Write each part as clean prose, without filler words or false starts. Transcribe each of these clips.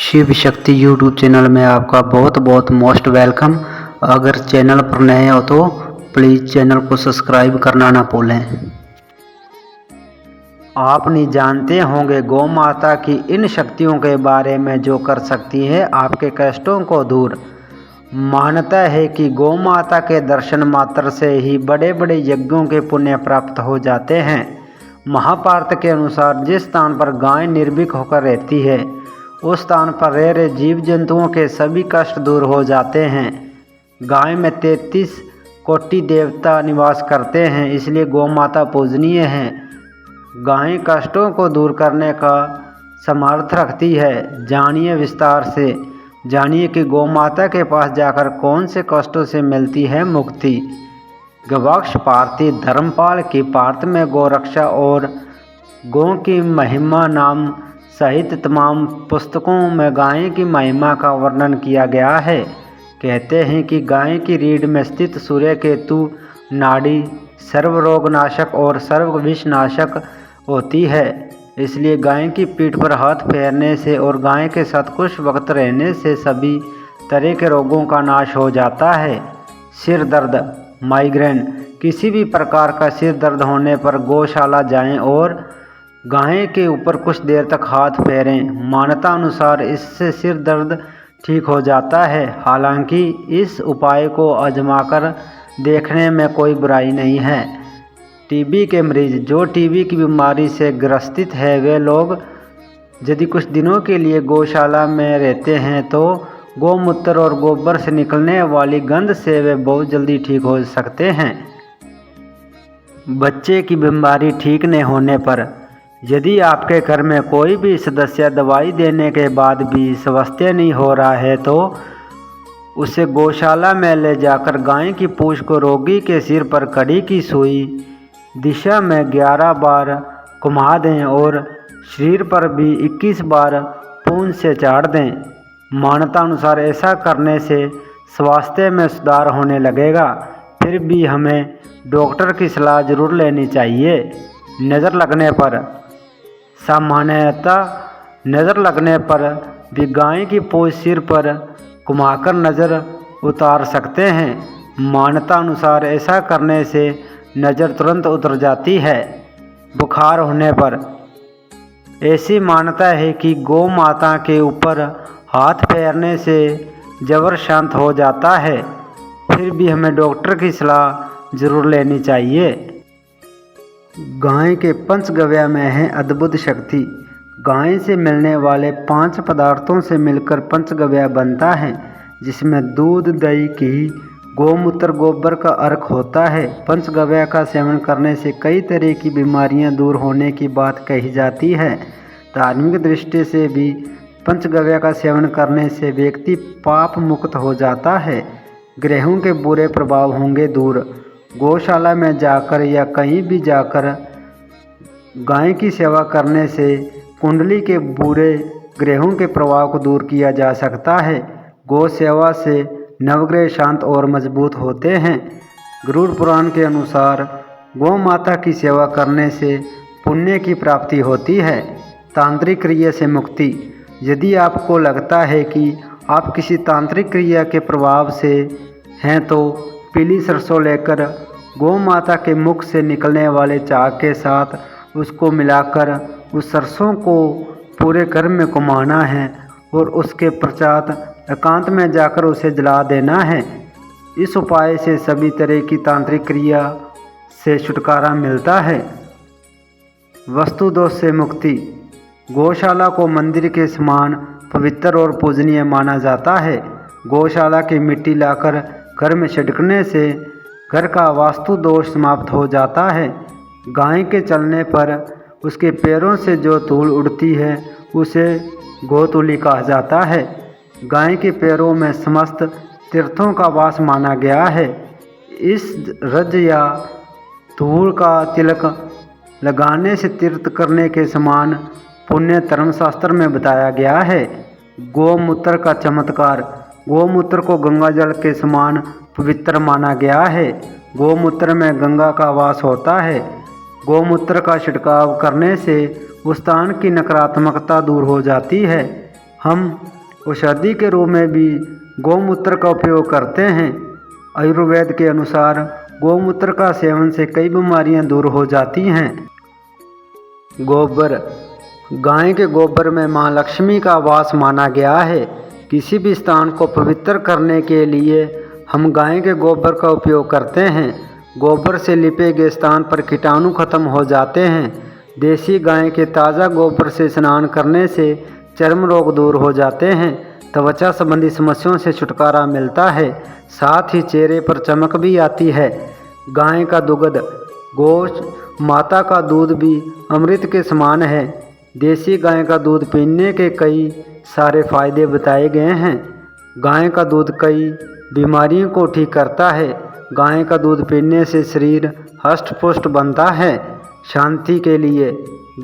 Shiv Shakti YouTube channel में आपका बहुत बहुत मोस्ट वेलकम। अगर चैनल पर नए हो तो प्लीज़ चैनल को सब्सक्राइब करना ना भूलें। आप नहीं जानते होंगे गौ माता की इन शक्तियों के बारे में जो कर सकती है आपके कष्टों को दूर। मान्यता है कि गौ माता के दर्शन मात्र से ही बड़े बड़े यज्ञों के पुण्य प्राप्त हो जाते हैं। महाभारत के अनुसार जिस स्थान पर गाय निर्भीक होकर रहती है उस स्थान पर रह रहे जीव जंतुओं के सभी कष्ट दूर हो जाते हैं। गाय में 33 कोटि देवता निवास करते हैं, इसलिए गौ माता पूजनीय है। गाय कष्टों को दूर करने का सामर्थ्य रखती है। जानिए विस्तार से, जानिए कि गौ माता के पास जाकर कौन से कष्टों से मिलती है मुक्ति। गवाक्ष भारती धर्मपाल की पार्थ में गौरक्षा और गौ की महिमा नाम सहित तमाम पुस्तकों में गाय की महिमा का वर्णन किया गया है। कहते हैं कि गाय की रीढ़ में स्थित सूर्य केतु नाड़ी सर्वरोगनाशक और सर्व विषनाशक होती है, इसलिए गाय की पीठ पर हाथ फेरने से और गाय के साथ कुछ वक्त रहने से सभी तरह के रोगों का नाश हो जाता है। सिर दर्द, माइग्रेन, किसी भी प्रकार का सिर दर्द होने पर गौशाला जाएं और गाय के ऊपर कुछ देर तक हाथ फेरें। मान्यता अनुसार इससे सिर दर्द ठीक हो जाता है। हालांकि इस उपाय को आजमाकर देखने में कोई बुराई नहीं है। टीबी के मरीज, जो टीबी की बीमारी से ग्रसित है, वे लोग यदि कुछ दिनों के लिए गौशाला में रहते हैं तो गौमूत्र और गोबर से निकलने वाली गंध से वे बहुत जल्दी ठीक हो सकते हैं। बच्चे की बीमारी ठीक नहीं होने पर, यदि आपके घर में कोई भी सदस्य दवाई देने के बाद भी स्वस्थ नहीं हो रहा है तो उसे गौशाला में ले जाकर गाय की पूंछ को रोगी के सिर पर कड़ी की सुई दिशा में 11 बार घुमा दें और शरीर पर भी 21 बार पूंछ से चाट दें। मान्यता अनुसार ऐसा करने से स्वास्थ्य में सुधार होने लगेगा। फिर भी हमें डॉक्टर की सलाह जरूर लेनी चाहिए। नज़र लगने पर, सामान्यतः नज़र लगने पर भी गाय की पूंछ सिर पर घुमाकर नज़र उतार सकते हैं। मान्यता अनुसार ऐसा करने से नज़र तुरंत उतर जाती है। बुखार होने पर, ऐसी मान्यता है कि गौ माता के ऊपर हाथ फेरने से जबर शांत हो जाता है। फिर भी हमें डॉक्टर की सलाह जरूर लेनी चाहिए। गाय के पंचगव्य में है अद्भुत शक्ति। गाय से मिलने वाले 5 पदार्थों से मिलकर पंचगव्य बनता है, जिसमें दूध, दही, घी, गौमूत्र, गोबर का अर्क होता है। पंचगव्य का सेवन करने से कई तरह की बीमारियां दूर होने की बात कही जाती है। धार्मिक दृष्टि से भी पंचगव्य का सेवन करने से व्यक्ति पाप मुक्त हो जाता है। ग्रहों के बुरे प्रभाव होंगे दूर। गौशाला में जाकर या कहीं भी जाकर गाय की सेवा करने से कुंडली के बुरे ग्रहों के प्रभाव को दूर किया जा सकता है। गौ सेवा से नवग्रह शांत और मजबूत होते हैं। गरुड़ पुराण के अनुसार गौ माता की सेवा करने से पुण्य की प्राप्ति होती है। तांत्रिक क्रिया से मुक्ति, यदि आपको लगता है कि आप किसी तांत्रिक क्रिया के प्रभाव से हैं तो पीली सरसों लेकर गौ माता के मुख से निकलने वाले चाक के साथ उसको मिलाकर उस सरसों को पूरे घर में घुमाना है और उसके पश्चात एकांत में जाकर उसे जला देना है। इस उपाय से सभी तरह की तांत्रिक क्रिया से छुटकारा मिलता है। वस्तु दोष से मुक्ति, गौशाला को मंदिर के समान पवित्र और पूजनीय माना जाता है। गौशाला की मिट्टी लाकर घर में छिड़कने से घर का वास्तु दोष समाप्त हो जाता है। गाय के चलने पर उसके पैरों से जो धूल उड़ती है उसे गोधूलि कहा जाता है। गाय के पैरों में समस्त तीर्थों का वास माना गया है। इस रज या धूल का तिलक लगाने से तीर्थ करने के समान पुण्य धर्मशास्त्र में बताया गया है। गौमूत्र का चमत्कार, गौमूत्र को गंगा जल के समान पवित्र माना गया है। गौमूत्र में गंगा का वास होता है। गौमूत्र का छिड़काव करने से उस स्थान की नकारात्मकता दूर हो जाती है। हम औषधि के रूप में भी गौमूत्र का उपयोग करते हैं। आयुर्वेद के अनुसार गौमूत्र का सेवन से कई बीमारियां दूर हो जाती हैं। गोबर, गाय के गोबर में मां लक्ष्मी का वास माना गया है। किसी भी स्थान को पवित्र करने के लिए हम गाय के गोबर का उपयोग करते हैं। गोबर से लिपे गए स्थान पर कीटाणु खत्म हो जाते हैं। देसी गाय के ताज़ा गोबर से स्नान करने से चर्म रोग दूर हो जाते हैं, त्वचा संबंधी समस्याओं से छुटकारा मिलता है, साथ ही चेहरे पर चमक भी आती है। गाय का दुग्ध, गौ माता का दूध भी अमृत के समान है। देसी गाय का दूध पीने के कई सारे फायदे बताए गए हैं। गाय का दूध कई बीमारियों को ठीक करता है। गाय का दूध पीने से शरीर हष्ट पुष्ट बनता है। शांति के लिए,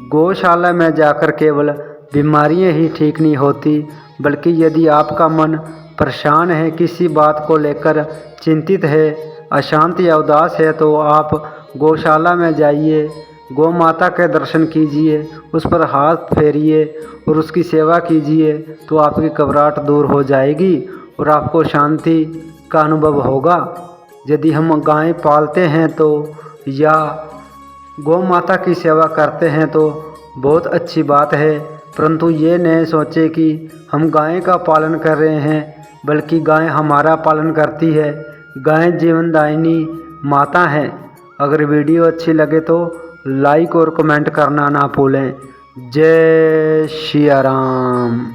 गौशाला में जाकर केवल बीमारियां ही ठीक नहीं होती, बल्कि यदि आपका मन परेशान है, किसी बात को लेकर चिंतित है, अशांत या उदास है, तो आप गौशाला में जाइए, गौ माता के दर्शन कीजिए, उस पर हाथ फेरिए और उसकी सेवा कीजिए, तो आपकी घबराहट दूर हो जाएगी और आपको शांति का अनुभव होगा। यदि हम गाय पालते हैं तो या गौ माता की सेवा करते हैं तो बहुत अच्छी बात है, परंतु ये नहीं सोचे कि हम गाय का पालन कर रहे हैं, बल्कि गाय हमारा पालन करती है। गाय जीवनदायिनी माता है। अगर वीडियो अच्छी लगे तो लाइक और कमेंट करना ना भूलें। जय श्री राम।